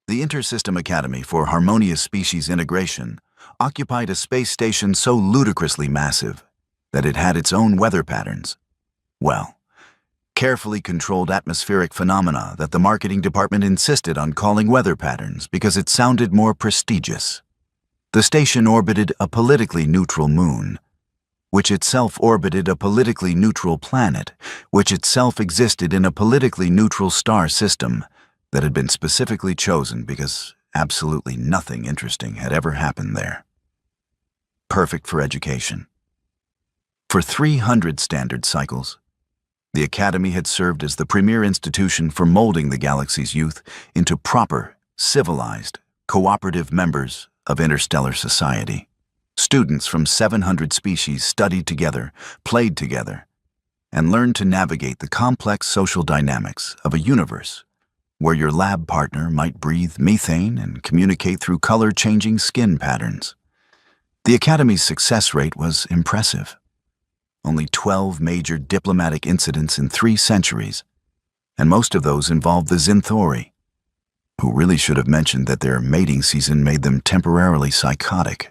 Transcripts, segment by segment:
The Intersystem Academy for Harmonious Species Integration occupied a space station so ludicrously massive that it had its own weather patterns. Well, carefully controlled atmospheric phenomena that the marketing department insisted on calling weather patterns because it sounded more prestigious. The station orbited a politically neutral moon, which itself orbited a politically neutral planet, which itself existed in a politically neutral star system that had been specifically chosen because absolutely nothing interesting had ever happened there. Perfect for education. For 300 standard cycles, the Academy had served as the premier institution for molding the galaxy's youth into proper, civilized, cooperative members of interstellar society. Students from 700 species studied together, played together, and learned to navigate the complex social dynamics of a universe where your lab partner might breathe methane and communicate through color-changing skin patterns. The Academy's success rate was impressive. Only 12 major diplomatic incidents in 3 centuries, and most of those involved the Zinthori, who really should have mentioned that their mating season made them temporarily psychotic.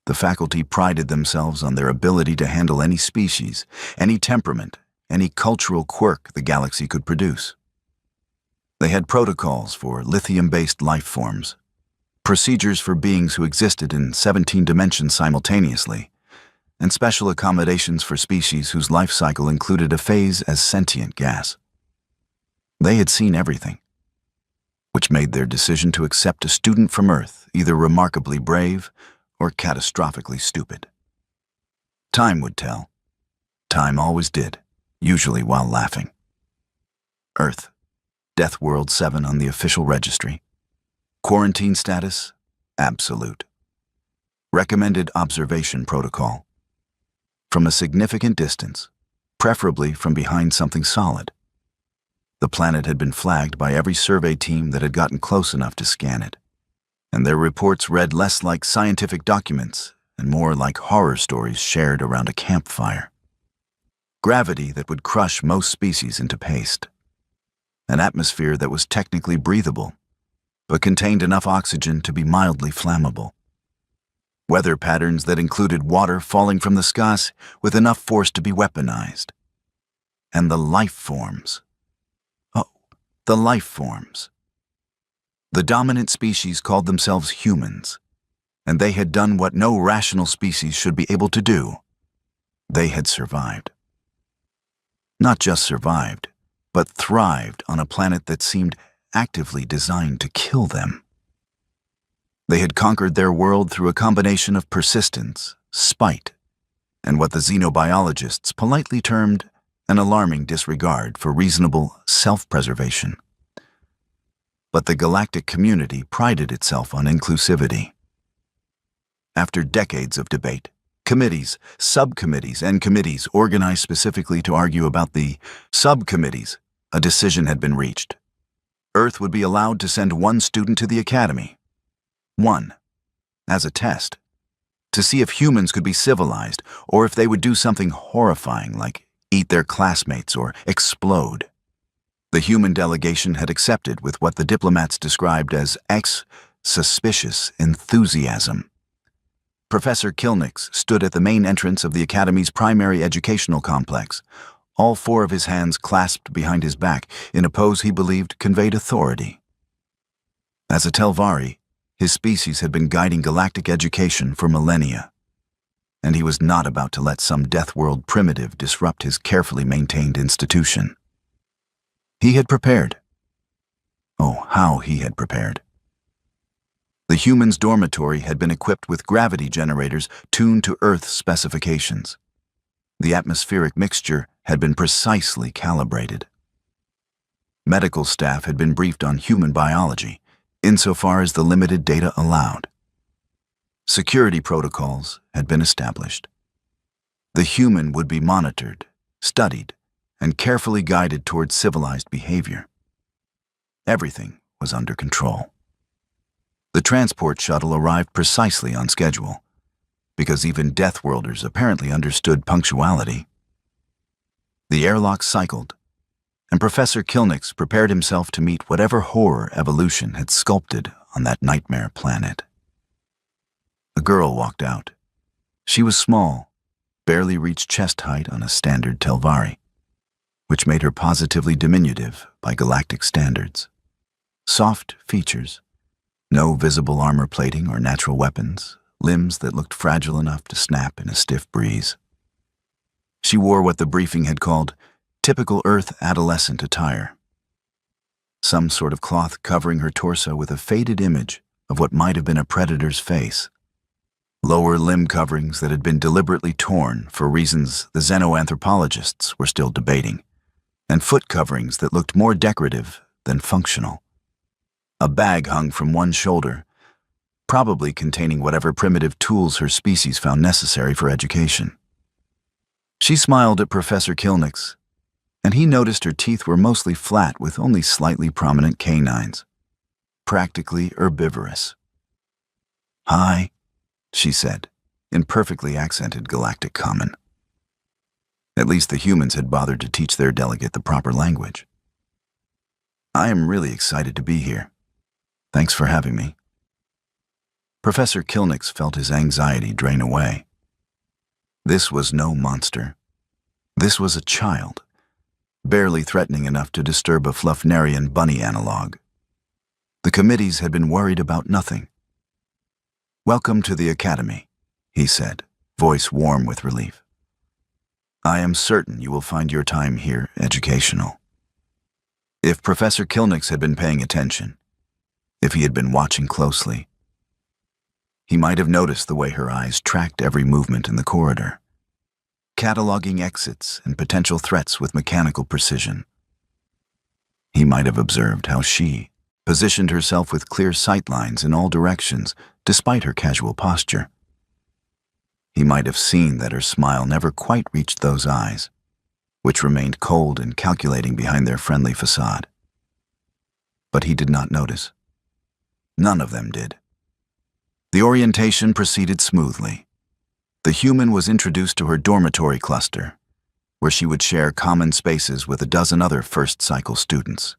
The faculty prided themselves on their ability to handle any species, any temperament, any cultural quirk the galaxy could produce. They had protocols for lithium-based life forms, procedures for beings who existed in 17 dimensions simultaneously, and special accommodations for species whose life cycle included a phase as sentient gas. They had seen everything, which made their decision to accept a student from Earth either remarkably brave or catastrophically stupid. Time would tell. Time always did, usually while laughing. Earth. Deathworld 7 on the official registry. Quarantine status, absolute. Recommended observation protocol. From a significant distance, preferably from behind something solid. The planet had been flagged by every survey team that had gotten close enough to scan it, and their reports read less like scientific documents and more like horror stories shared around a campfire. Gravity that would crush most species into paste. An atmosphere that was technically breathable, but contained enough oxygen to be mildly flammable. Weather patterns that included water falling from the skies with enough force to be weaponized. And the life forms. Oh, the life forms. The dominant species called themselves humans, and they had done what no rational species should be able to do. They had survived. Not just survived, but thrived on a planet that seemed actively designed to kill them. They had conquered their world through a combination of persistence, spite, and what the xenobiologists politely termed an alarming disregard for reasonable self-preservation. But the galactic community prided itself on inclusivity. After decades of debate, committees, subcommittees, and committees organized specifically to argue about the subcommittees, a decision had been reached. Earth would be allowed to send 1 student to the Academy. 1. As a test. To see if humans could be civilized, or if they would do something horrifying like eat their classmates or explode. The human delegation had accepted with what the diplomats described as suspicious enthusiasm. Professor Kilnix stood at the main entrance of the Academy's primary educational complex, all 4 of his hands clasped behind his back in a pose he believed conveyed authority. As a Telvari, his species had been guiding galactic education for millennia, and he was not about to let some Deathworld primitive disrupt his carefully maintained institution. He had prepared. Oh, how he had prepared. The humans' dormitory had been equipped with gravity generators tuned to Earth specifications. The atmospheric mixture had been precisely calibrated. Medical staff had been briefed on human biology, insofar as the limited data allowed. Security protocols had been established. The human would be monitored, studied, and carefully guided towards civilized behavior. Everything was under control. The transport shuttle arrived precisely on schedule, because even Deathworlders apparently understood punctuality. The airlock cycled, and Professor Kilnix prepared himself to meet whatever horror evolution had sculpted on that nightmare planet. A girl walked out. She was small, barely reached chest height on a standard Telvari, which made her positively diminutive by galactic standards. Soft features, no visible armor plating or natural weapons, limbs that looked fragile enough to snap in a stiff breeze. She wore what the briefing had called typical Earth adolescent attire. Some sort of cloth covering her torso with a faded image of what might have been a predator's face. Lower limb coverings that had been deliberately torn for reasons the xenoanthropologists were still debating, and foot coverings that looked more decorative than functional. A bag hung from one shoulder, probably containing whatever primitive tools her species found necessary for education. She smiled at Professor Kilnix, and he noticed her teeth were mostly flat with only slightly prominent canines, practically herbivorous. "Hi," she said, in perfectly accented galactic common. At least the humans had bothered to teach their delegate the proper language. "I am really excited to be here. Thanks for having me." Professor Kilnix felt his anxiety drain away. This was no monster. This was a child, barely threatening enough to disturb a Fluffnarian bunny analog. The committees had been worried about nothing. "Welcome to the Academy," he said, voice warm with relief. "I am certain you will find your time here educational." If Professor Kilnix had been paying attention, if he had been watching closely, he might have noticed the way her eyes tracked every movement in the corridor, cataloging exits and potential threats with mechanical precision. He might have observed how she positioned herself with clear sight lines in all directions despite her casual posture. He might have seen that her smile never quite reached those eyes, which remained cold and calculating behind their friendly facade. But he did not notice. None of them did. The orientation proceeded smoothly. The human was introduced to her dormitory cluster, where she would share common spaces with a dozen other first-cycle students.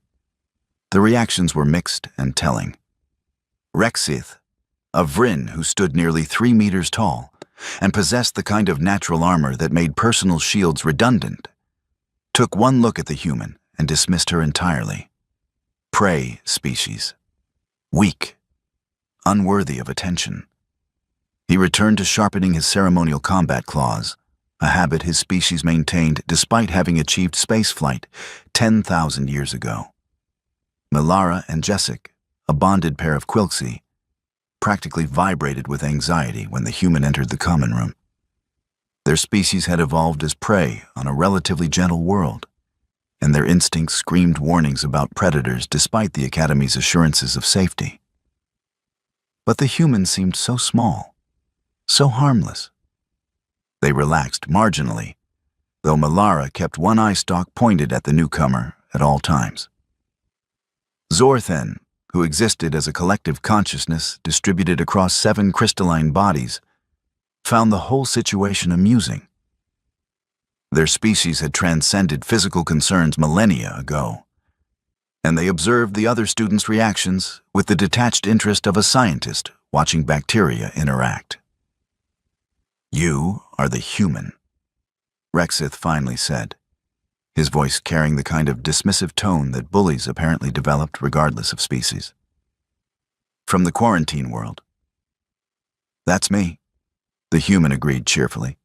The reactions were mixed and telling. Rexith, a Vryn who stood nearly 3 meters tall and possessed the kind of natural armor that made personal shields redundant, took one look at the human and dismissed her entirely. Prey species. Weak. Unworthy of attention. He returned to sharpening his ceremonial combat claws, a habit his species maintained despite having achieved spaceflight 10,000 years ago. Melara and Jessic, a bonded pair of Quilxi, practically vibrated with anxiety when the human entered the common room. Their species had evolved as prey on a relatively gentle world, and their instincts screamed warnings about predators despite the Academy's assurances of safety. But the humans seemed so small, so harmless. They relaxed marginally, though Melara kept one eye stalk pointed at the newcomer at all times. Zorthen, who existed as a collective consciousness distributed across 7 crystalline bodies, found the whole situation amusing. Their species had transcended physical concerns millennia ago, and they observed the other students' reactions with the detached interest of a scientist watching bacteria interact. "You are the human," Rexith finally said, his voice carrying the kind of dismissive tone that bullies apparently developed regardless of species. "From the quarantine world." "That's me," the human agreed cheerfully.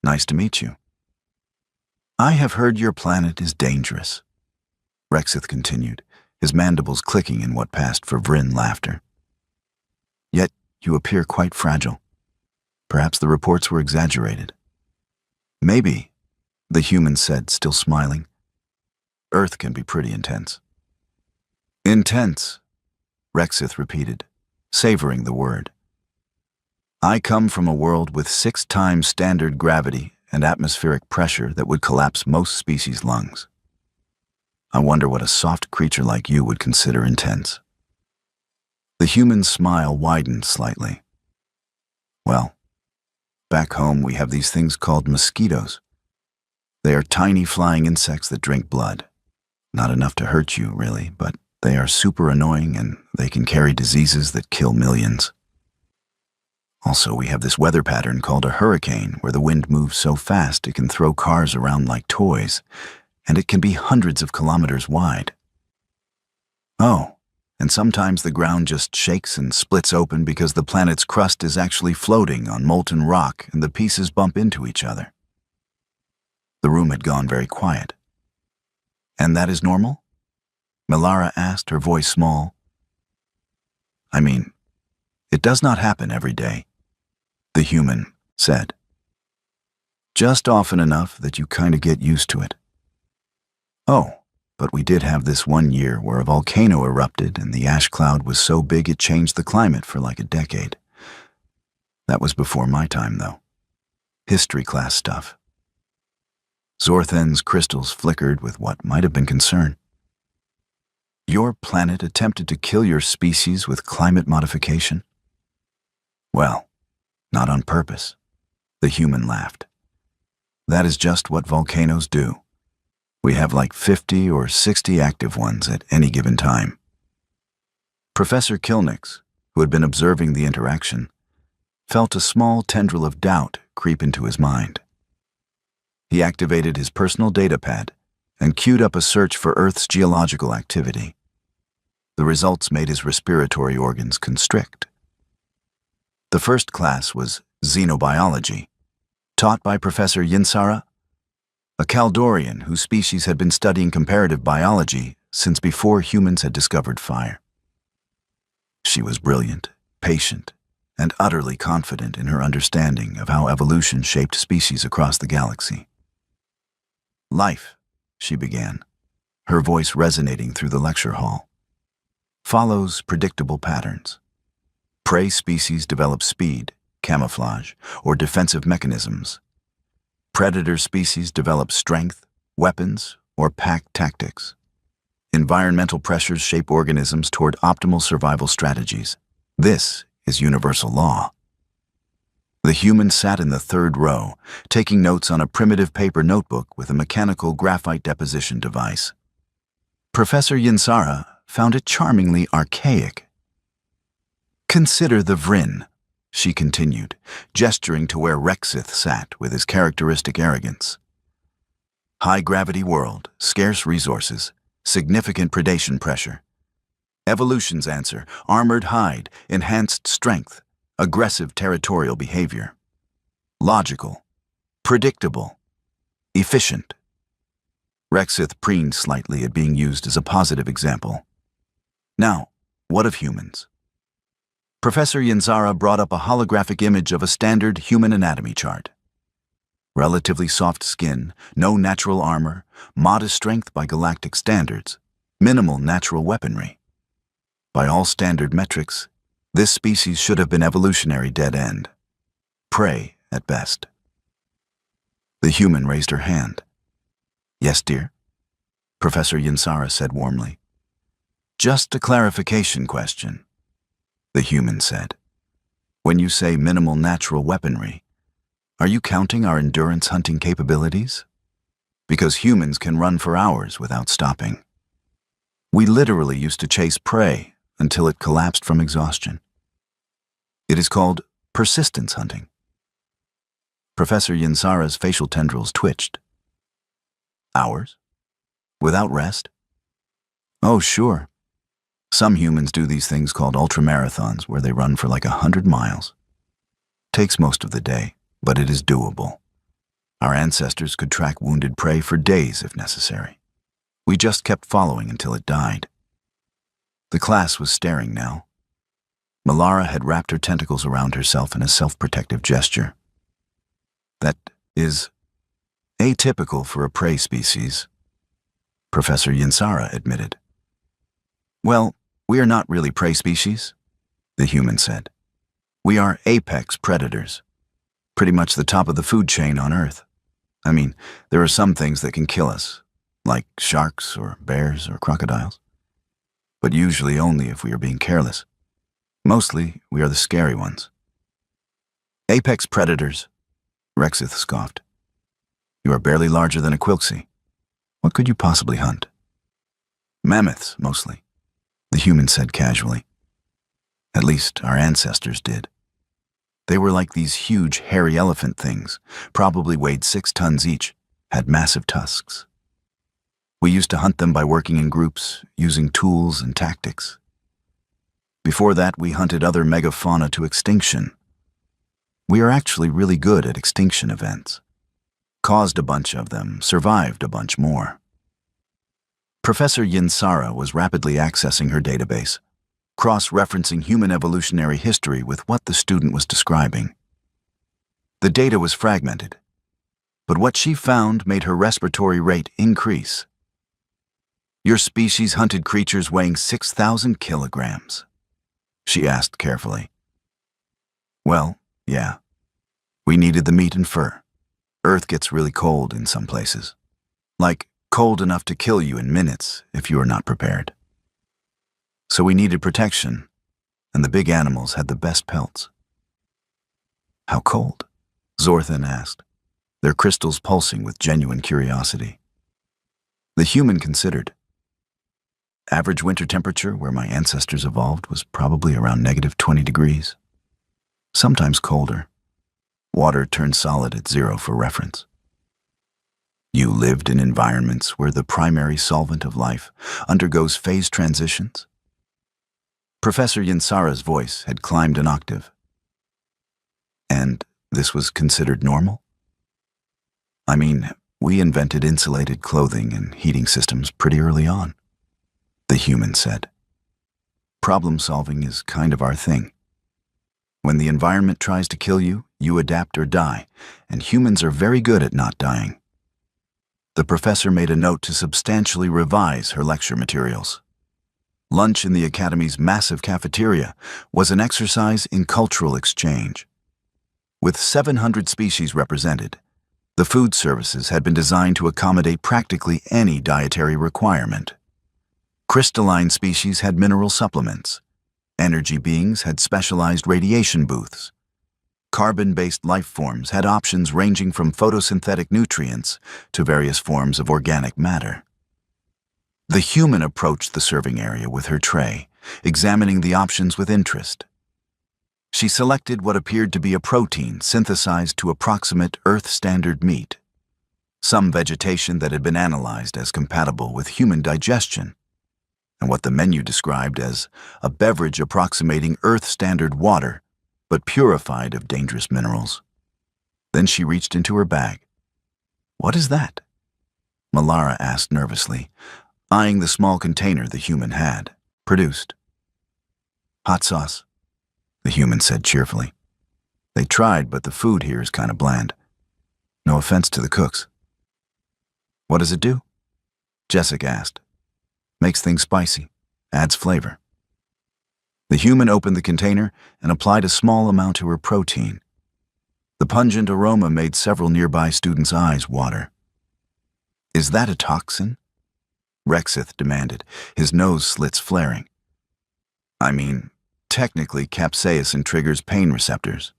"Nice to meet you." "I have heard your planet is dangerous," Rexith continued, his mandibles clicking in what passed for Vryn laughter. "Yet you appear quite fragile. Perhaps the reports were exaggerated." "Maybe," the human said, still smiling. "Earth can be pretty intense." "Intense," Rexith repeated, savoring the word. "I come from a world with 6 times standard gravity and atmospheric pressure that would collapse most species' lungs. I wonder what a soft creature like you would consider intense." The human's smile widened slightly. "Well, back home we have these things called mosquitoes. They are tiny flying insects that drink blood. Not enough to hurt you, really, but they are super annoying and they can carry diseases that kill millions. Also, we have this weather pattern called a hurricane where the wind moves so fast it can throw cars around like toys, and it can be hundreds of kilometers wide. Oh, and sometimes the ground just shakes and splits open because the planet's crust is actually floating on molten rock and the pieces bump into each other. The room had gone very quiet. And that is normal? Melara asked, her voice small. I mean, it does not happen every day, the human said. Just often enough that you kind of get used to it. Oh, but we did have this one year where a volcano erupted and the ash cloud was so big it changed the climate for like a decade. That was before my time, though. History class stuff. Zorthen's crystals flickered with what might have been concern. Your planet attempted to kill your species with climate modification? Well, not on purpose. The human laughed. That is just what volcanoes do. We have like 50 or 60 active ones at any given time. Professor Kilnix, who had been observing the interaction, felt a small tendril of doubt creep into his mind. He activated his personal data pad and queued up a search for Earth's geological activity. The results made his respiratory organs constrict. The first class was xenobiology, taught by Professor Yinsara, a Kaldorian whose species had been studying comparative biology since before humans had discovered fire. She was brilliant, patient, and utterly confident in her understanding of how evolution shaped species across the galaxy. Life, she began, her voice resonating through the lecture hall, follows predictable patterns. Prey species develop speed, camouflage, or defensive mechanisms. Predator species develop strength, weapons, or pack tactics. Environmental pressures shape organisms toward optimal survival strategies. This is universal law. The human sat in the third row, taking notes on a primitive paper notebook with a mechanical graphite deposition device. Professor Yinsara found it charmingly archaic. Consider the Vryn, she continued, gesturing to where Rexith sat with his characteristic arrogance. High-gravity world, scarce resources, significant predation pressure. Evolution's answer, armored hide, enhanced strength, aggressive territorial behavior. Logical, predictable, efficient. Rexith preened slightly at being used as a positive example. Now, what of humans? Professor Yinsara brought up a holographic image of a standard human anatomy chart. Relatively soft skin, no natural armor, modest strength by galactic standards, minimal natural weaponry. By all standard metrics, this species should have been evolutionary dead end. Prey, at best. The human raised her hand. Yes, dear? Professor Yinsara said warmly. Just a clarification question, the human said. When you say minimal natural weaponry, are you counting our endurance hunting capabilities? Because humans can run for hours without stopping. We literally used to chase prey until it collapsed from exhaustion. It is called persistence hunting. Professor Yinsara's facial tendrils twitched. Hours? Without rest? Oh, sure. Some humans do these things called ultramarathons where they run for like 100 miles. Takes most of the day, but it is doable. Our ancestors could track wounded prey for days if necessary. We just kept following until it died. The class was staring now. Melara had wrapped her tentacles around herself in a self-protective gesture. That is atypical for a prey species, Professor Yinsara admitted. Well, we are not really prey species, the human said. We are apex predators, pretty much the top of the food chain on Earth. I mean, there are some things that can kill us, like sharks or bears or crocodiles, but usually only if we are being careless. Mostly, we are the scary ones. Apex predators, Rexith scoffed. You are barely larger than a quilxie. What could you possibly hunt? Mammoths, mostly, the human said casually. At least our ancestors did. They were like these huge, hairy elephant things, probably weighed 6 tons each, had massive tusks. We used to hunt them by working in groups, using tools and tactics. Before that, we hunted other megafauna to extinction. We are actually really good at extinction events. Caused a bunch of them, survived a bunch more. Professor Yinsara was rapidly accessing her database, cross-referencing human evolutionary history with what the student was describing. The data was fragmented, but what she found made her respiratory rate increase. Your species hunted creatures weighing 6,000 kilograms, she asked carefully. Well, yeah. We needed the meat and fur. Earth gets really cold in some places. Like, cold enough to kill you in minutes if you are not prepared. So we needed protection, and the big animals had the best pelts. How cold? Zorthan asked, their crystals pulsing with genuine curiosity. The human considered. Average winter temperature where my ancestors evolved was probably around -20 degrees. Sometimes colder. Water turned solid at 0 for reference. You lived in environments where the primary solvent of life undergoes phase transitions? Professor Yinsara's voice had climbed an octave. And this was considered normal? I mean, we invented insulated clothing and heating systems pretty early on, the human said. Problem solving is kind of our thing. When the environment tries to kill you, you adapt or die, and humans are very good at not dying. The professor made a note to substantially revise her lecture materials. Lunch in the Academy's massive cafeteria was an exercise in cultural exchange. With 700 species represented, the food services had been designed to accommodate practically any dietary requirement. Crystalline species had mineral supplements. Energy beings had specialized radiation booths. Carbon-based life forms had options ranging from photosynthetic nutrients to various forms of organic matter. The human approached the serving area with her tray, examining the options with interest. She selected what appeared to be a protein synthesized to approximate Earth-standard meat, some vegetation that had been analyzed as compatible with human digestion, and what the menu described as a beverage approximating Earth-standard water, but purified of dangerous minerals. Then she reached into her bag. "What is that?" Malara asked nervously, eyeing the small container the human had produced. "Hot sauce," the human said cheerfully. "They tried, but the food here is kind of bland. No offense to the cooks." "What does it do?" Jessica asked. "Makes things spicy, adds flavor." The human opened the container and applied a small amount to her protein. The pungent aroma made several nearby students' eyes water. "Is that a toxin?" Rexith demanded, his nose slits flaring. "I mean, technically capsaicin triggers pain receptors,"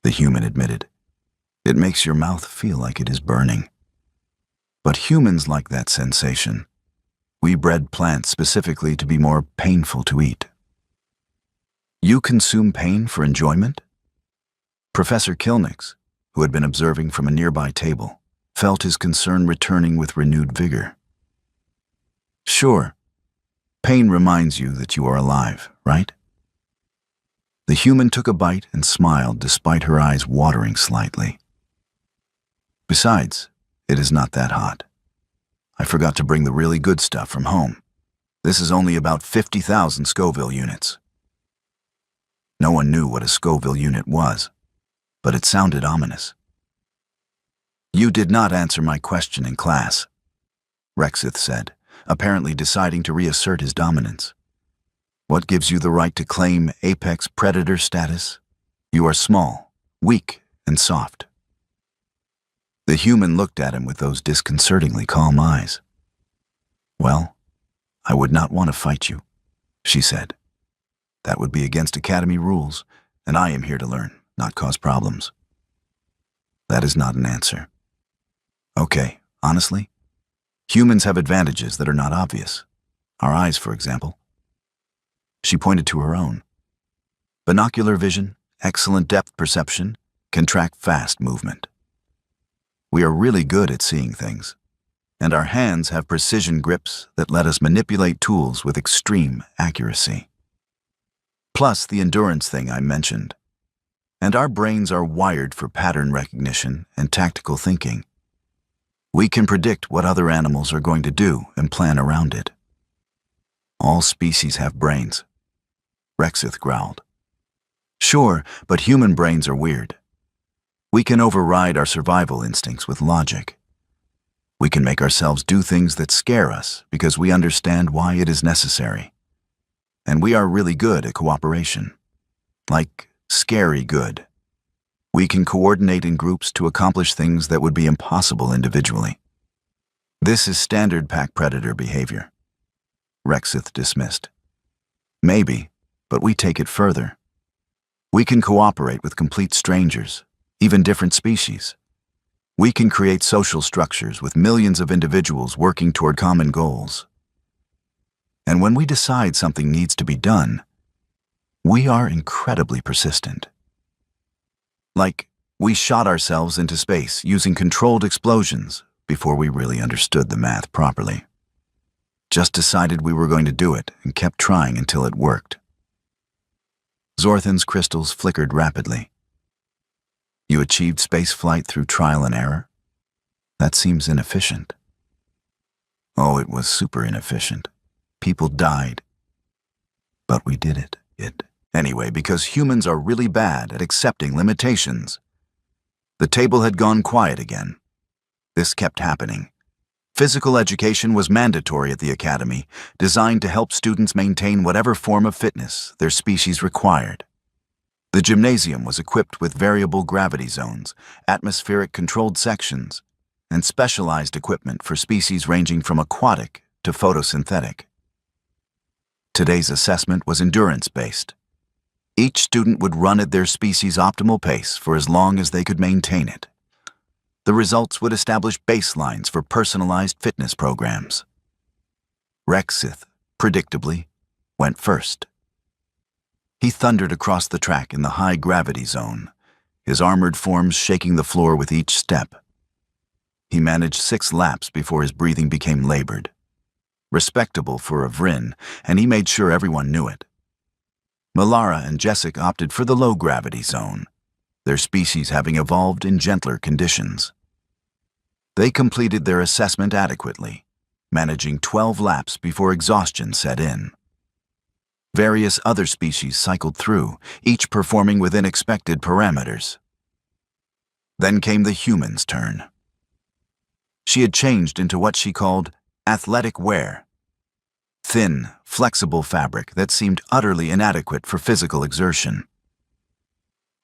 the human admitted. "It makes your mouth feel like it is burning. But humans like that sensation. We bred plants specifically to be more painful to eat." "You consume pain for enjoyment?" Professor Kilnix, who had been observing from a nearby table, felt his concern returning with renewed vigor. "Sure. Pain reminds you that you are alive, right?" The human took a bite and smiled despite her eyes watering slightly. "Besides, it is not that hot. I forgot to bring the really good stuff from home. This is only about 50,000 Scoville units." No one knew what a Scoville unit was, but it sounded ominous. "You did not answer my question in class," Rexith said, apparently deciding to reassert his dominance. "What gives you the right to claim apex predator status? You are small, weak, and soft." The human looked at him with those disconcertingly calm eyes. "Well, I would not want to fight you," she said. "That would be against Academy rules, and I am here to learn, not cause problems." "That is not an answer." "Okay, honestly, humans have advantages that are not obvious. Our eyes, for example. She pointed to her own. Binocular vision, excellent depth perception, can track fast movement. We are really good at seeing things, and our hands have precision grips that let us manipulate tools with extreme accuracy. Plus the endurance thing I mentioned. And our brains are wired for pattern recognition and tactical thinking. We can predict what other animals are going to do and plan around it. All species have brains, Rexith growled. Sure, but human brains are weird. We can override our survival instincts with logic. We can make ourselves do things that scare us because we understand why it is necessary. And we are really good at cooperation. Like, scary good. We can coordinate in groups to accomplish things that would be impossible individually. This is standard pack predator behavior. Rexith dismissed. Maybe, but we take it further. We can cooperate with complete strangers, even different species. We can create social structures with millions of individuals working toward common goals. And when we decide something needs to be done, we are incredibly persistent. Like, we shot ourselves into space using controlled explosions before we really understood the math properly. Just decided we were going to do it and kept trying until it worked. Zorthan's crystals flickered rapidly. You achieved space flight through trial and error? That seems inefficient. Oh, it was super inefficient. People died. But we did it. Anyway, because humans are really bad at accepting limitations. The table had gone quiet again. This kept happening. Physical education was mandatory at the academy, designed to help students maintain whatever form of fitness their species required. The gymnasium was equipped with variable gravity zones, atmospheric controlled sections, and specialized equipment for species ranging from aquatic to photosynthetic. Today's assessment was endurance-based. Each student would run at their species' optimal pace for as long as they could maintain it. The results would establish baselines for personalized fitness programs. Rexith, predictably, went first. He thundered across the track in the high gravity zone, his armored forms shaking the floor with each step. He managed 6 laps before his breathing became labored. Respectable for a Vryn, and he made sure everyone knew it. Melara and Jessic opted for the low gravity zone, their species having evolved in gentler conditions. They completed their assessment adequately, managing 12 laps before exhaustion set in. Various other species cycled through, each performing within expected parameters. Then came the human's turn. She had changed into what she called athletic wear. Thin, flexible fabric that seemed utterly inadequate for physical exertion.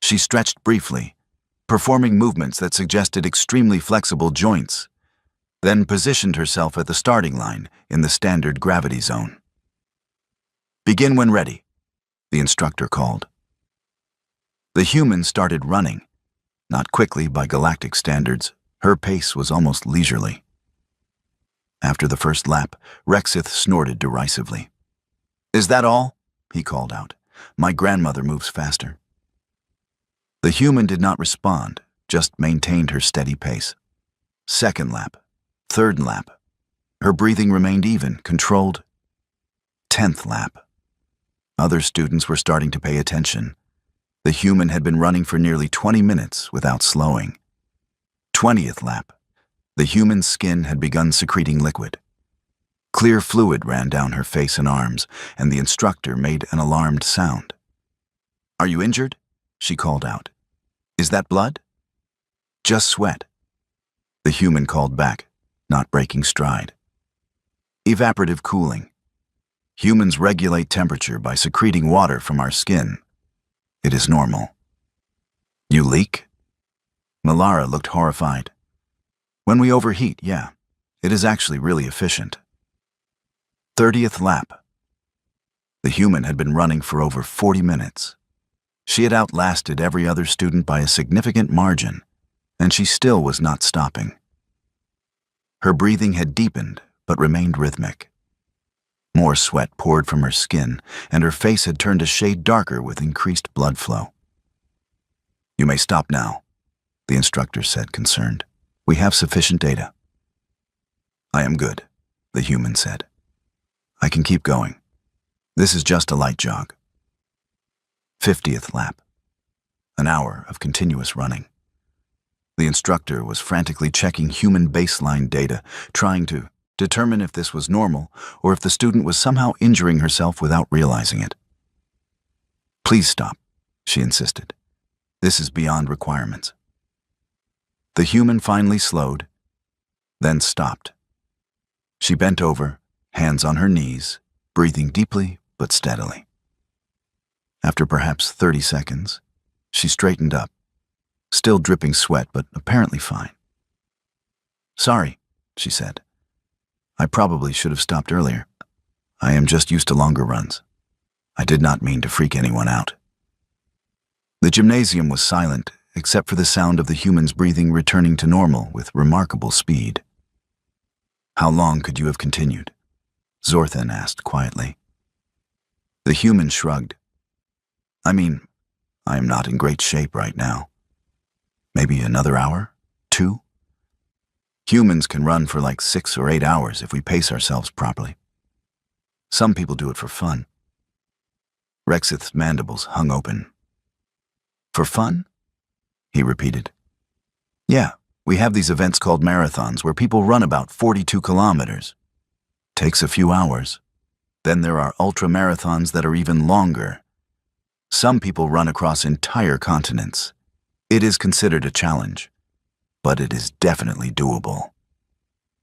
She stretched briefly, performing movements that suggested extremely flexible joints, then positioned herself at the starting line in the standard gravity zone. Begin when ready, the instructor called. The human started running, not quickly by galactic standards. Her pace was almost leisurely. After the first lap, Rexith snorted derisively. "Is that all?" he called out. "My grandmother moves faster." The human did not respond, just maintained her steady pace. Second lap, third lap. Her breathing remained even, controlled. 10th lap. Other students were starting to pay attention. The human had been running for nearly 20 minutes without slowing. 20th lap. The human's skin had begun secreting liquid. Clear fluid ran down her face and arms, and the instructor made an alarmed sound. "Are you injured?" she called out. "Is that blood?" "Just sweat," the human called back, not breaking stride. Evaporative cooling. Humans regulate temperature by secreting water from our skin. It is normal. "You leak?" Melara looked horrified. "When we overheat, yeah. It is actually really efficient." 30th lap. The human had been running for over 40 minutes. She had outlasted every other student by a significant margin, and she still was not stopping. Her breathing had deepened, but remained rhythmic. More sweat poured from her skin, and her face had turned a shade darker with increased blood flow. "You may stop now," the instructor said, concerned. "We have sufficient data." "I am good," the human said. "I can keep going. This is just a light jog." 50th lap. An hour of continuous running. The instructor was frantically checking human baseline data, trying to determine if this was normal or if the student was somehow injuring herself without realizing it. "Please stop," she insisted. "This is beyond requirements." The human finally slowed, then stopped. She bent over, hands on her knees, breathing deeply but steadily. After perhaps 30 seconds, she straightened up, still dripping sweat but apparently fine. "Sorry," she said. "I probably should have stopped earlier. I am just used to longer runs. I did not mean to freak anyone out." The gymnasium was silent, except for the sound of the human's breathing returning to normal with remarkable speed. "How long could you have continued?" Zorthan asked quietly. The human shrugged. "I mean, I am not in great shape right now. Maybe another hour? 2? Humans can run for like 6 or 8 hours if we pace ourselves properly. Some people do it for fun." Rexith's mandibles hung open. "For fun?" he repeated. "Yeah, we have these events called marathons where people run about 42 kilometers. Takes a few hours. Then there are ultra-marathons that are even longer. Some people run across entire continents. It is considered a challenge, but it is definitely doable."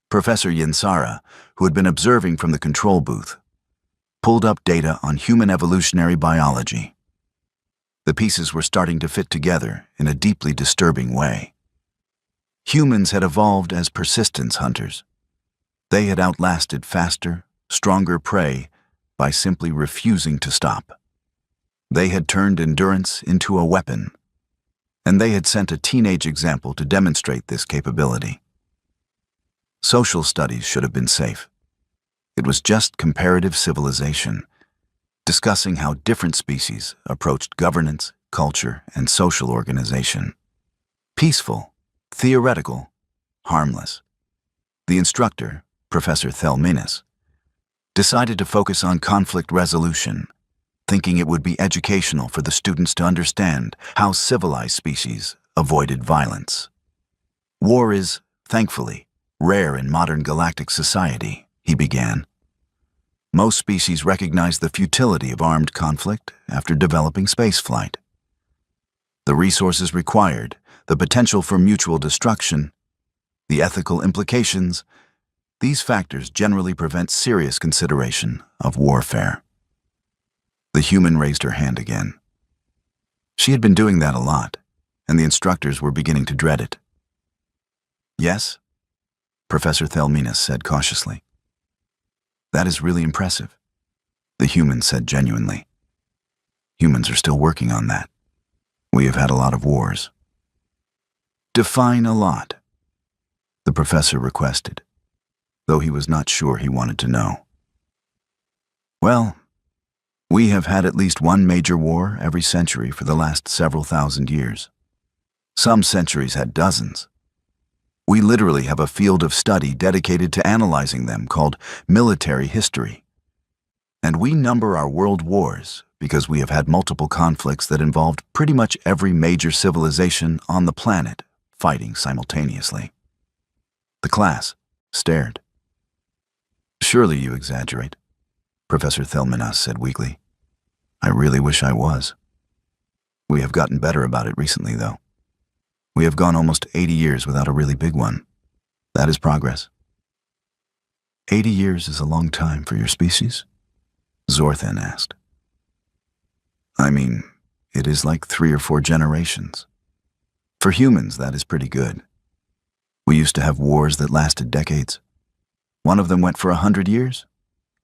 Professor Yinsara, who had been observing from the control booth, pulled up data on human evolutionary biology. The pieces were starting to fit together in a deeply disturbing way. Humans had evolved as persistence hunters. They had outlasted faster, stronger prey by simply refusing to stop. They had turned endurance into a weapon, and they had sent a teenage example to demonstrate this capability. Social studies should have been safe. It was just comparative civilization, discussing how different species approached governance, culture, and social organization. Peaceful, theoretical, harmless. The instructor, Professor Thelminus, decided to focus on conflict resolution, thinking it would be educational for the students to understand how civilized species avoided violence. "War is, thankfully, rare in modern galactic society," he began. "Most species recognize the futility of armed conflict after developing spaceflight. The resources required, the potential for mutual destruction, the ethical implications, these factors generally prevent serious consideration of warfare." The human raised her hand again. She had been doing that a lot, and the instructors were beginning to dread it. "Yes?" Professor Thelminus said cautiously. "That is really impressive," the human said genuinely. "Humans are still working on that. We have had a lot of wars." "Define a lot," the professor requested, though he was not sure he wanted to know. "Well, we have had at least one major war every century for the last several thousand years. Some centuries had dozens. We literally have a field of study dedicated to analyzing them called military history. And we number our world wars because we have had multiple conflicts that involved pretty much every major civilization on the planet fighting simultaneously." The class stared. "Surely you exaggerate," Professor Thelminus said weakly. "I really wish I was. We have gotten better about it recently, though. We have gone almost 80 years without a really big one. That is progress." 80 years is a long time for your species?" Zorthan asked. "I mean, it is like 3 or 4 generations. For humans, that is pretty good. We used to have wars that lasted decades. One of them went for 100 years,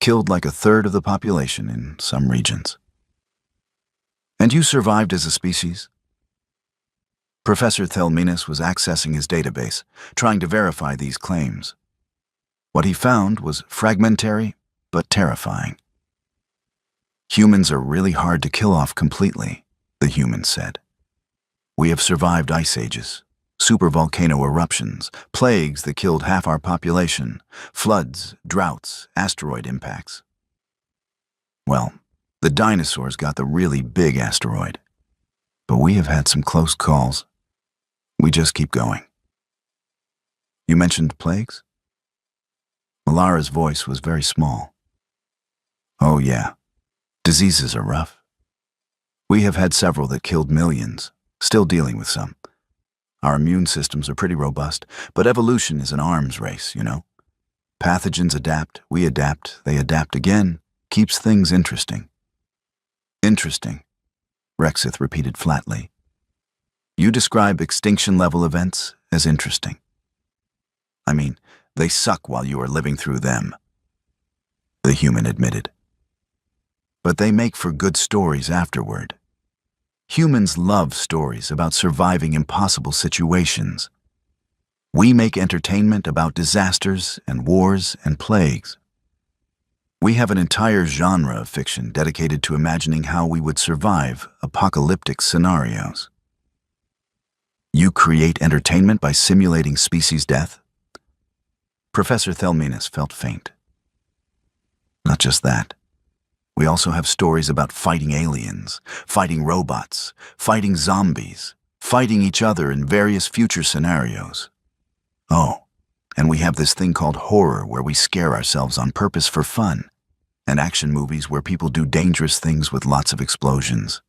killed like 1/3 of the population in some regions. And you survived as a species?" Professor Thelminus was accessing his database, trying to verify these claims. What he found was fragmentary, but terrifying. Humans are really hard to kill off completely, the human said. We have survived ice ages, supervolcano eruptions, plagues that killed half our population, floods, droughts, asteroid impacts. Well, the dinosaurs got the really big asteroid. But we have had some close calls. We just keep going. You mentioned plagues? Malara's voice was very small. Oh yeah, diseases are rough. We have had several that killed millions, still dealing with some. Our immune systems are pretty robust, but evolution is an arms race, you know. Pathogens adapt, we adapt, they adapt again, keeps things interesting. Interesting, Rexith repeated flatly. You describe extinction-level events as interesting. I mean, they suck while you are living through them, the human admitted. But they make for good stories afterward. Humans love stories about surviving impossible situations. We make entertainment about disasters and wars and plagues. We have an entire genre of fiction dedicated to imagining how we would survive apocalyptic scenarios. You create entertainment by simulating species death? Professor Thelminus felt faint. Not just that. We also have stories about fighting aliens, fighting robots, fighting zombies, fighting each other in various future scenarios. Oh, and we have this thing called horror where we scare ourselves on purpose for fun, and action movies where people do dangerous things with lots of explosions,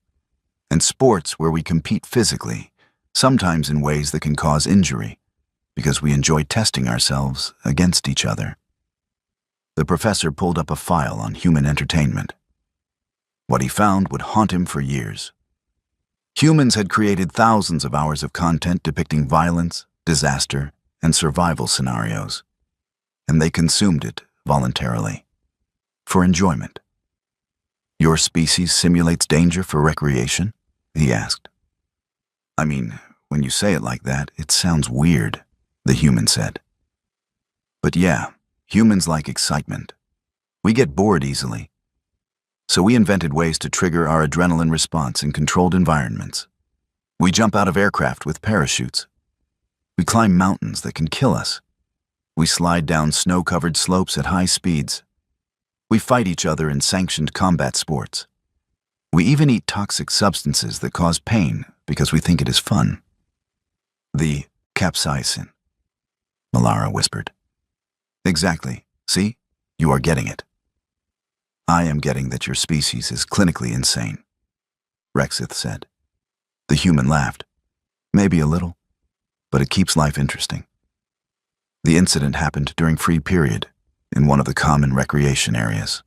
and sports where we compete physically, sometimes in ways that can cause injury, because we enjoy testing ourselves against each other. The professor pulled up a file on human entertainment. What he found would haunt him for years. Humans had created thousands of hours of content depicting violence, disaster, and survival scenarios, and they consumed it voluntarily, for enjoyment. Your species simulates danger for recreation? He asked. I mean, when you say it like that, it sounds weird, the human said. But yeah, humans like excitement. We get bored easily. So we invented ways to trigger our adrenaline response in controlled environments. We jump out of aircraft with parachutes. We climb mountains that can kill us. We slide down snow-covered slopes at high speeds. We fight each other in sanctioned combat sports. We even eat toxic substances that cause pain because we think it is fun. The capsaicin, Malara whispered. Exactly. See? You are getting it. I am getting that your species is clinically insane, Rexith said. The human laughed. Maybe a little, but it keeps life interesting. The incident happened during free period in one of the common recreation areas.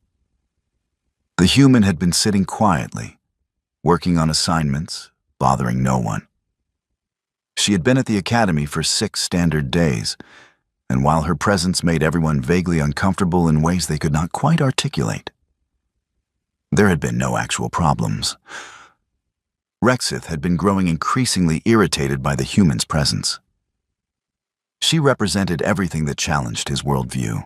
The human had been sitting quietly, working on assignments, bothering no one. She had been at the academy for 6 standard days, and while her presence made everyone vaguely uncomfortable in ways they could not quite articulate, there had been no actual problems. Rexith had been growing increasingly irritated by the human's presence. She represented everything that challenged his worldview.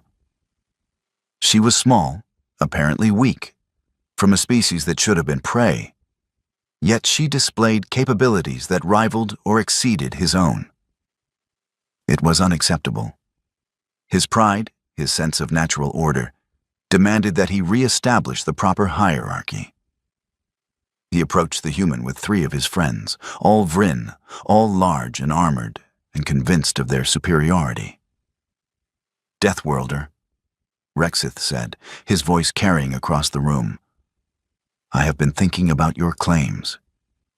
She was small, apparently weak, from a species that should have been prey, yet she displayed capabilities that rivaled or exceeded his own. It was unacceptable. His pride, his sense of natural order, demanded that he re-establish the proper hierarchy. He approached the human with 3 of his friends, all Vryn, all large and armored, and convinced of their superiority. Deathworlder, Rexith said, his voice carrying across the room. I have been thinking about your claims,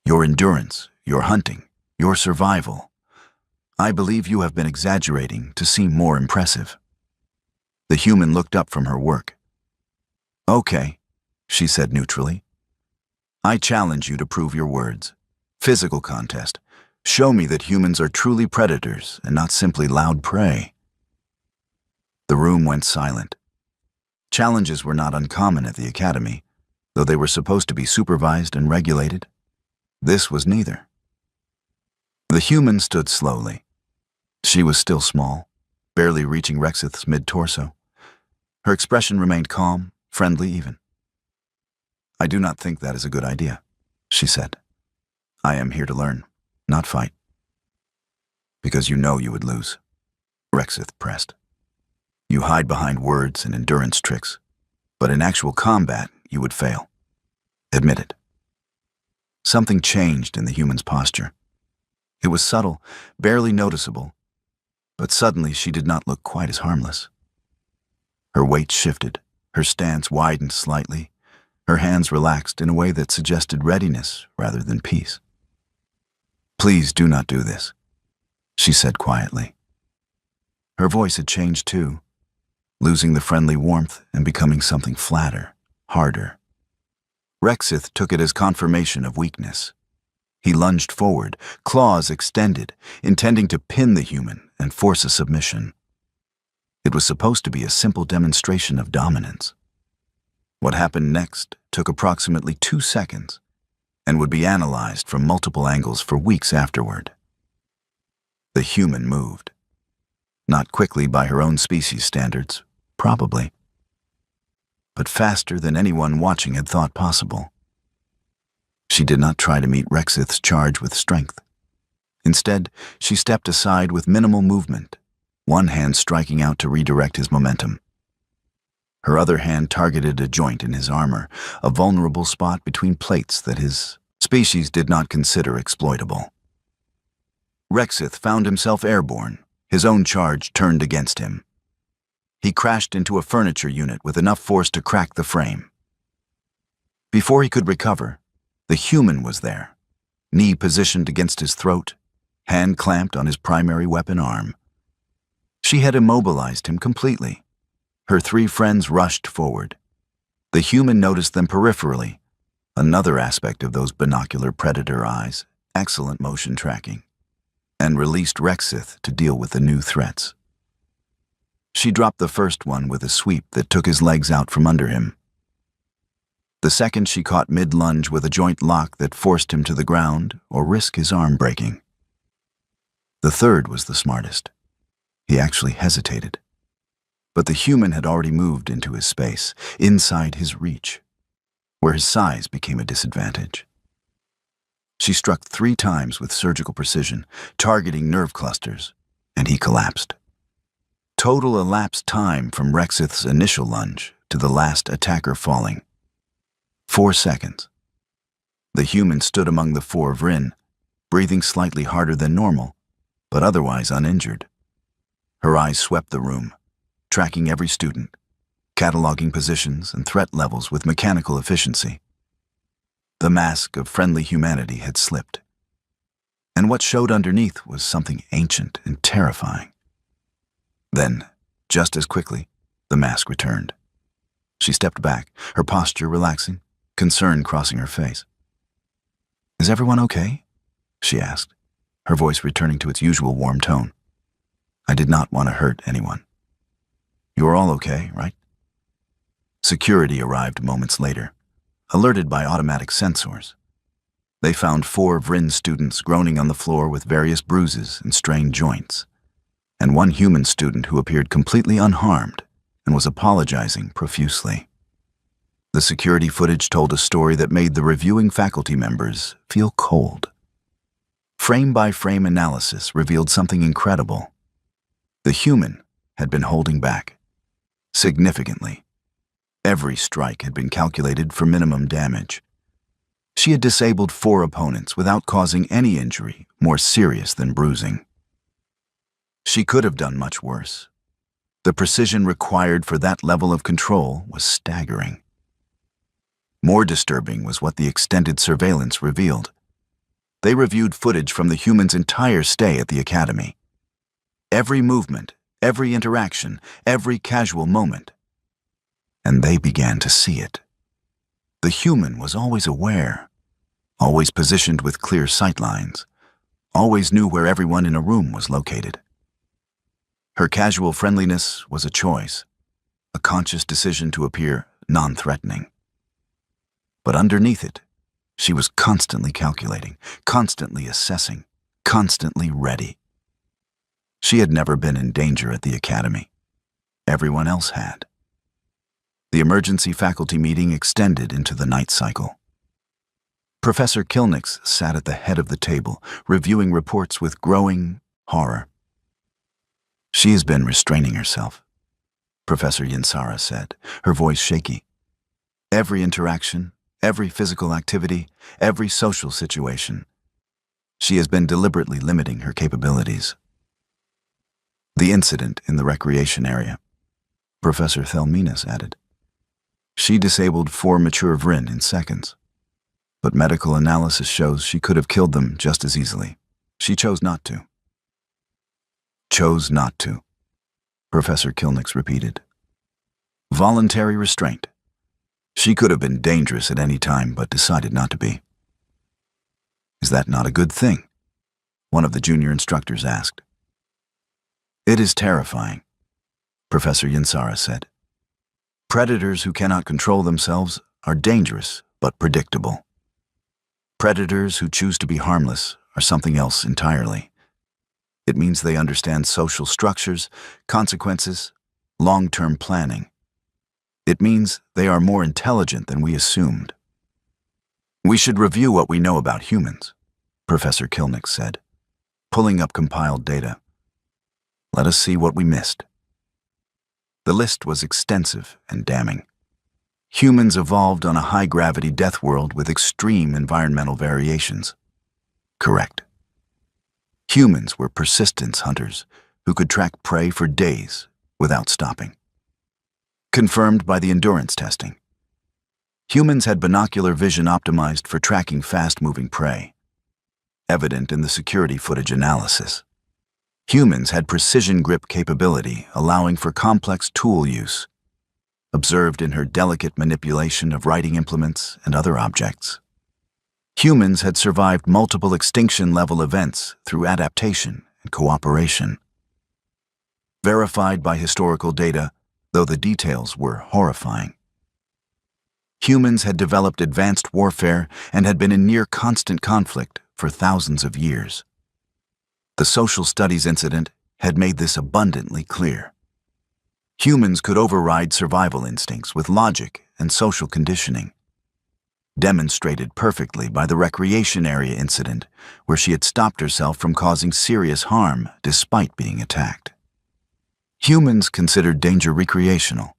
your endurance, your hunting, your survival. I believe you have been exaggerating to seem more impressive. The human looked up from her work. Okay, she said neutrally. I challenge you to prove your words. Physical contest. Show me that humans are truly predators and not simply loud prey. The room went silent. Challenges were not uncommon at the academy, though they were supposed to be supervised and regulated. This was neither. The human stood slowly. She was still small, barely reaching Rexith's mid-torso. Her expression remained calm, friendly even. "I do not think that is a good idea," she said. "I am here to learn, not fight." "Because you know you would lose," Rexith pressed. "You hide behind words and endurance tricks, but in actual combat, you would fail. Admit it." Something changed in the human's posture. It was subtle, barely noticeable, but suddenly she did not look quite as harmless. Her weight shifted, her stance widened slightly, her hands relaxed in a way that suggested readiness rather than peace. "Please do not do this," she said quietly. Her voice had changed too, losing the friendly warmth and becoming something flatter, harder. Rexith took it as confirmation of weakness. He lunged forward, claws extended, intending to pin the human and force a submission. It was supposed to be a simple demonstration of dominance. What happened next took approximately 2 seconds and would be analyzed from multiple angles for weeks afterward. The human moved. Not quickly by her own species standards, probably, but faster than anyone watching had thought possible. She did not try to meet Rexith's charge with strength. Instead, she stepped aside with minimal movement, one hand striking out to redirect his momentum. Her other hand targeted a joint in his armor, a vulnerable spot between plates that his species did not consider exploitable. Rexith found himself airborne, his own charge turned against him. He crashed into a furniture unit with enough force to crack the frame. Before he could recover, the human was there, knee positioned against his throat, hand clamped on his primary weapon arm. She had immobilized him completely. Her 3 friends rushed forward. The human noticed them peripherally, another aspect of those binocular predator eyes, excellent motion tracking, and released Rexith to deal with the new threats. She dropped the first one with a sweep that took his legs out from under him. The second she caught mid-lunge with a joint lock that forced him to the ground or risk his arm breaking. The third was the smartest. He actually hesitated. But the human had already moved into his space, inside his reach, where his size became a disadvantage. She struck 3 times with surgical precision, targeting nerve clusters, and he collapsed. Total elapsed time from Rexith's initial lunge to the last attacker falling. 4 seconds. The human stood among the 4 Vryn, breathing slightly harder than normal, but otherwise uninjured. Her eyes swept the room, tracking every student, cataloging positions and threat levels with mechanical efficiency. The mask of friendly humanity had slipped, and what showed underneath was something ancient and terrifying. Then, just as quickly, the mask returned. She stepped back, her posture relaxing, concern crossing her face. "Is everyone okay?" she asked, her voice returning to its usual warm tone. "I did not want to hurt anyone. You are all okay, right?" Security arrived moments later, alerted by automatic sensors. They found 4 Vryn students groaning on the floor with various bruises and strained joints, and 1 human student who appeared completely unharmed and was apologizing profusely. The security footage told a story that made the reviewing faculty members feel cold. Frame-by-frame analysis revealed something incredible. The human had been holding back, significantly. Every strike had been calculated for minimum damage. She had disabled 4 opponents without causing any injury more serious than bruising. She could have done much worse. The precision required for that level of control was staggering. More disturbing was what the extended surveillance revealed. They reviewed footage from the human's entire stay at the academy. Every movement, every interaction, every casual moment. And they began to see it. The human was always aware, always positioned with clear sightlines, always knew where everyone in a room was located. Her casual friendliness was a choice, a conscious decision to appear non-threatening. But underneath it, she was constantly calculating, constantly assessing, constantly ready. She had never been in danger at the academy. Everyone else had. The emergency faculty meeting extended into the night cycle. Professor Kilnix sat at the head of the table, reviewing reports with growing horror. "She has been restraining herself," Professor Yinsara said, her voice shaky. "Every interaction, every physical activity, every social situation. She has been deliberately limiting her capabilities." "The incident in the recreation area," Professor Thelminas added. "She disabled 4 mature Vryn in seconds. But medical analysis shows she could have killed them just as easily. She chose not to." "Chose not to," Professor Kilnix repeated. "Voluntary restraint. She could have been dangerous at any time, but decided not to be." "Is that not a good thing?" one of the junior instructors asked. "It is terrifying," Professor Yinsara said. "Predators who cannot control themselves are dangerous but predictable. Predators who choose to be harmless are something else entirely. It means they understand social structures, consequences, long-term planning. It means they are more intelligent than we assumed." "We should review what we know about humans," Professor Kilnix said, pulling up compiled data. "Let us see what we missed." The list was extensive and damning. Humans evolved on a high-gravity death world with extreme environmental variations. Correct. Humans were persistence hunters who could track prey for days without stopping. Confirmed by the endurance testing. Humans had binocular vision optimized for tracking fast-moving prey. Evident in the security footage analysis. Humans had precision grip capability, allowing for complex tool use. Observed in her delicate manipulation of writing implements and other objects. Humans had survived multiple extinction-level events through adaptation and cooperation. Verified by historical data, though the details were horrifying. Humans had developed advanced warfare and had been in near constant conflict for thousands of years. The social studies incident had made this abundantly clear. Humans could override survival instincts with logic and social conditioning. Demonstrated perfectly by the recreation area incident, where she had stopped herself from causing serious harm despite being attacked. Humans considered danger recreational,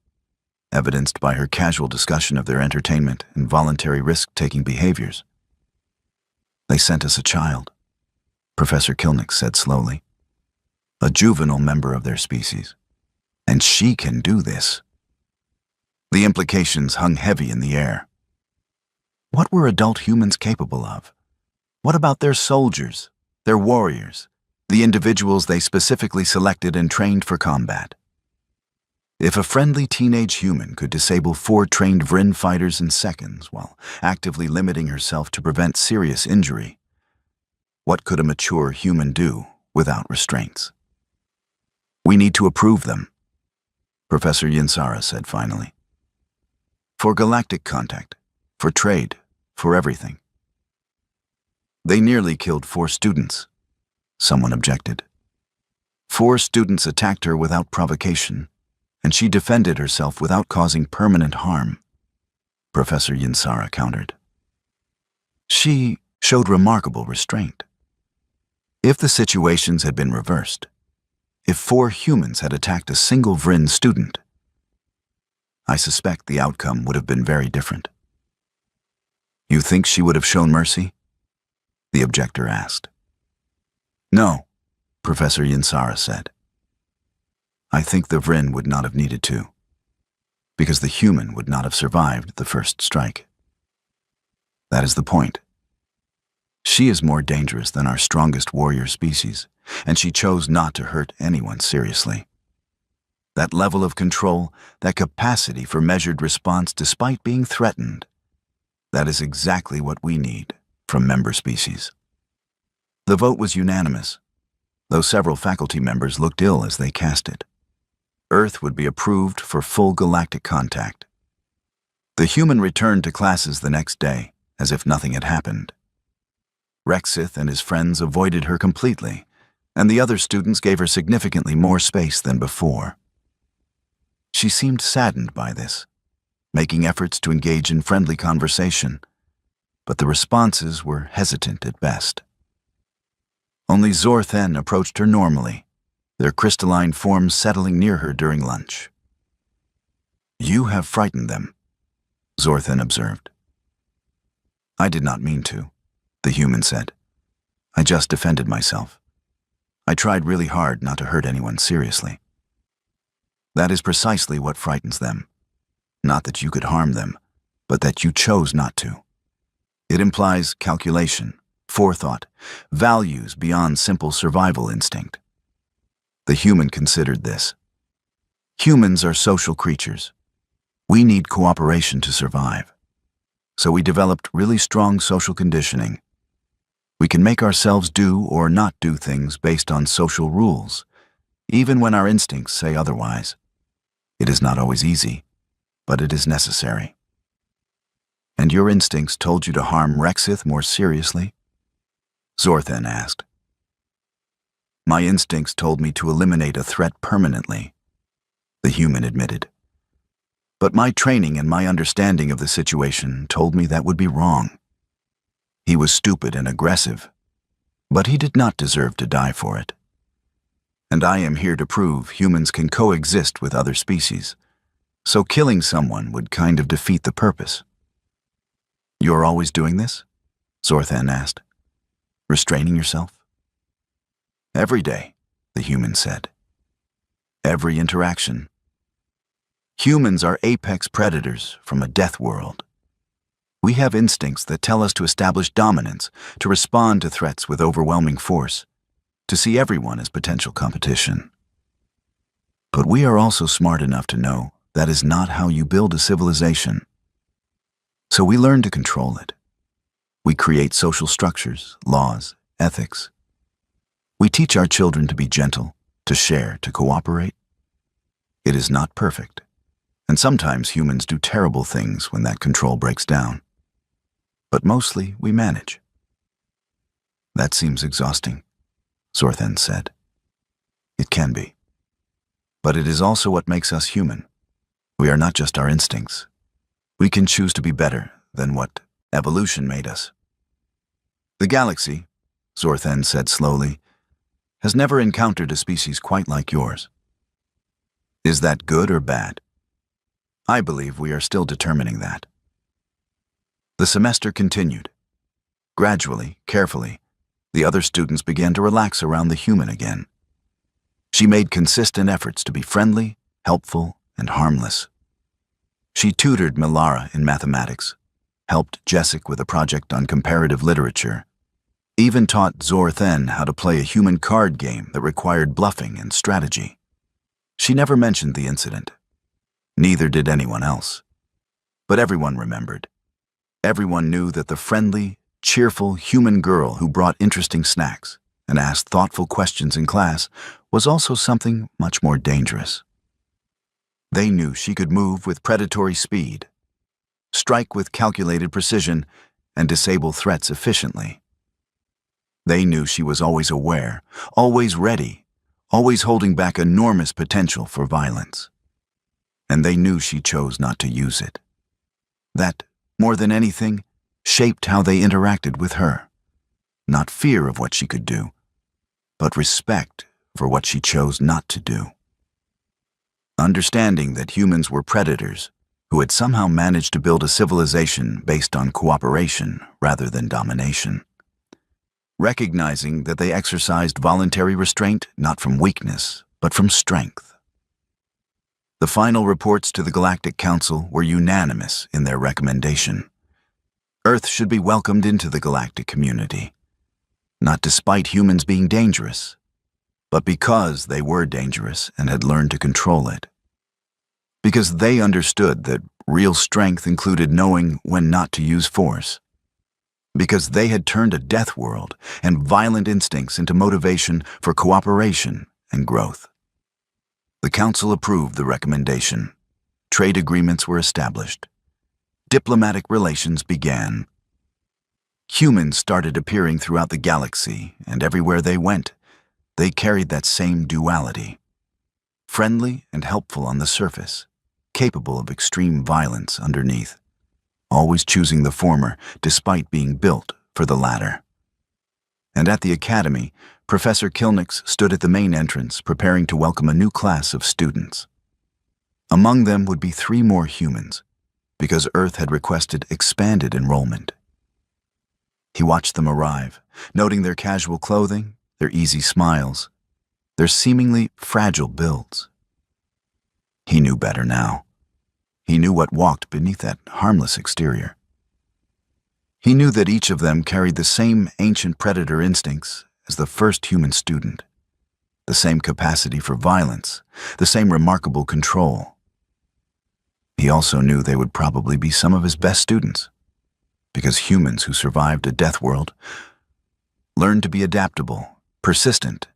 evidenced by her casual discussion of their entertainment and voluntary risk-taking behaviors. "They sent us a child," Professor Kilnix said slowly. "A juvenile member of their species. And she can do this." The implications hung heavy in the air. What were adult humans capable of? What about their soldiers, their warriors, the individuals they specifically selected and trained for combat? If a friendly teenage human could disable 4 trained Vryn fighters in seconds while actively limiting herself to prevent serious injury, what could a mature human do without restraints? "We need to approve them," Professor Yinsara said finally. "For galactic contact, for trade, for everything." "They nearly killed 4 students," someone objected. 4 students attacked her without provocation, and she defended herself without causing permanent harm, Professor Yinsara countered. "She showed remarkable restraint. If the situations had been reversed, if 4 humans had attacked a single Vryn student, I suspect the outcome would have been very different." "You think she would have shown mercy?" the objector asked. "No," Professor Yinsara said. "I think the Vryn would not have needed to, because the human would not have survived the first strike. That is the point. She is more dangerous than our strongest warrior species, and she chose not to hurt anyone seriously. That level of control, that capacity for measured response despite being threatened, that is exactly what we need from member species." The vote was unanimous, though several faculty members looked ill as they cast it. Earth would be approved for full galactic contact. The human returned to classes the next day, as if nothing had happened. Rexith and his friends avoided her completely, and the other students gave her significantly more space than before. She seemed saddened by this, making efforts to engage in friendly conversation, but the responses were hesitant at best. Only Zorthen approached her normally, their crystalline forms settling near her during lunch. "You have frightened them," Zorthen observed. "I did not mean to," the human said. "I just defended myself. I tried really hard not to hurt anyone seriously." "That is precisely what frightens them. Not that you could harm them, but that you chose not to. It implies calculation, forethought, values beyond simple survival instinct." The human considered this. Humans are social creatures. We need cooperation to survive. So we developed really strong social conditioning. We can make ourselves do or not do things based on social rules, even when our instincts say otherwise. It is not always easy, but it is necessary. "And your instincts told you to harm Rexith more seriously?" Zorthen asked. "My instincts told me to eliminate a threat permanently," the human admitted. "But my training and my understanding of the situation told me that would be wrong. He was stupid and aggressive, but he did not deserve to die for it. And I am here to prove humans can coexist with other species, so killing someone would kind of defeat the purpose." "You're always doing this?" Zorthen asked. "Restraining yourself?" "Every day," the human said. "Every interaction. Humans are apex predators from a death world. We have instincts that tell us to establish dominance, to respond to threats with overwhelming force, to see everyone as potential competition. But we are also smart enough to know that is not how you build a civilization. So we learn to control it. We create social structures, laws, ethics. We teach our children to be gentle, to share, to cooperate. It is not perfect, and sometimes humans do terrible things when that control breaks down. But mostly we manage." "That seems exhausting," Zorthen said. "It can be. But it is also what makes us human. We are not just our instincts. We can choose to be better than what evolution made us. The galaxy," Zorthen said slowly, "has never encountered a species quite like yours. Is that good or bad? I believe we are still determining that." The semester continued. Gradually, carefully, the other students began to relax around the human again. She made consistent efforts to be friendly, helpful, and harmless. She tutored Milara in mathematics, helped Jessic with a project on comparative literature, even taught Zorthen how to play a human card game that required bluffing and strategy. She never mentioned the incident. Neither did anyone else. But everyone remembered. Everyone knew that the friendly, cheerful human girl who brought interesting snacks and asked thoughtful questions in class was also something much more dangerous. They knew she could move with predatory speed, strike with calculated precision, and disable threats efficiently. They knew she was always aware, always ready, always holding back enormous potential for violence. And they knew she chose not to use it. That, more than anything, shaped how they interacted with her. Not fear of what she could do, but respect for what she chose not to do. Understanding that humans were predators who had somehow managed to build a civilization based on cooperation rather than domination. Recognizing that they exercised voluntary restraint not from weakness, but from strength. The final reports to the Galactic Council were unanimous in their recommendation. Earth should be welcomed into the galactic community, not despite humans being dangerous, but because they were dangerous and had learned to control it. Because they understood that real strength included knowing when not to use force. Because they had turned a death world and violent instincts into motivation for cooperation and growth. The Council approved the recommendation. Trade agreements were established. Diplomatic relations began. Humans started appearing throughout the galaxy, and everywhere they went, they carried that same duality. Friendly and helpful on the surface, capable of extreme violence underneath, always choosing the former despite being built for the latter. And at the academy, Professor Kilnix stood at the main entrance preparing to welcome a new class of students. Among them would be 3 more humans, because Earth had requested expanded enrollment. He watched them arrive, noting their casual clothing, their easy smiles, their seemingly fragile builds. He knew better now. He knew what walked beneath that harmless exterior. He knew that each of them carried the same ancient predator instincts as the first human student, the same capacity for violence, the same remarkable control. He also knew they would probably be some of his best students, because humans who survived a Deathworld learned to be adaptable, persistent,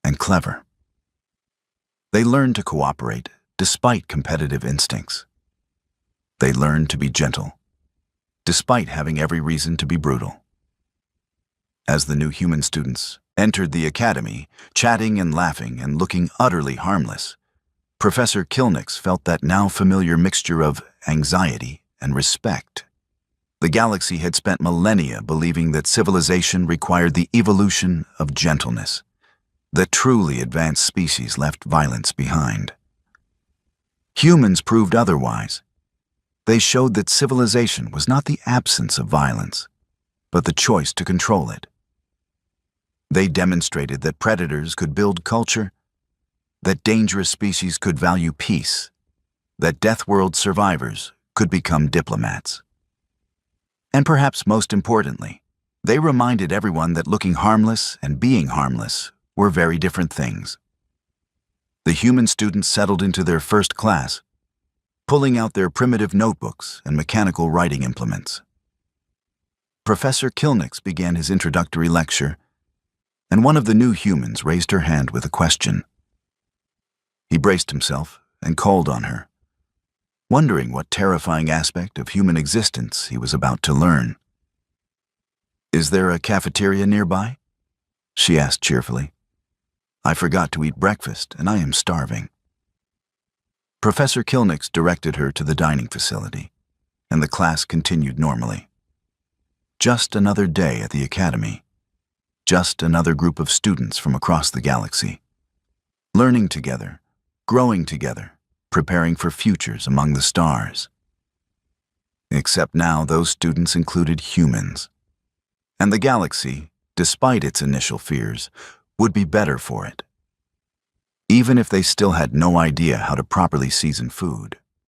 and clever. They learned to cooperate despite competitive instincts. They learned to be gentle, despite having every reason to be brutal. As the new human students entered the academy, chatting and laughing and looking utterly harmless, Professor Kilnix felt that now familiar mixture of anxiety and respect. The galaxy had spent millennia believing that civilization required the evolution of gentleness, that truly advanced species left violence behind. Humans proved otherwise. They showed that civilization was not the absence of violence, but the choice to control it. They demonstrated that predators could build culture, that dangerous species could value peace, that Deathworld survivors could become diplomats. And perhaps most importantly, they reminded everyone that looking harmless and being harmless were very different things. The human students settled into their first class, pulling out their primitive notebooks and mechanical writing implements. Professor Kilnix began his introductory lecture, and one of the new humans raised her hand with a question. He braced himself and called on her, wondering what terrifying aspect of human existence he was about to learn. "Is there a cafeteria nearby?" she asked cheerfully. "I forgot to eat breakfast, and I am starving." Professor Kilnix directed her to the dining facility, and the class continued normally. Just another day at the academy. Just another group of students from across the galaxy, learning together, growing together, preparing for futures among the stars. Except now those students included humans, and the galaxy, despite its initial fears, would be better for it, even if they still had no idea how to properly season food.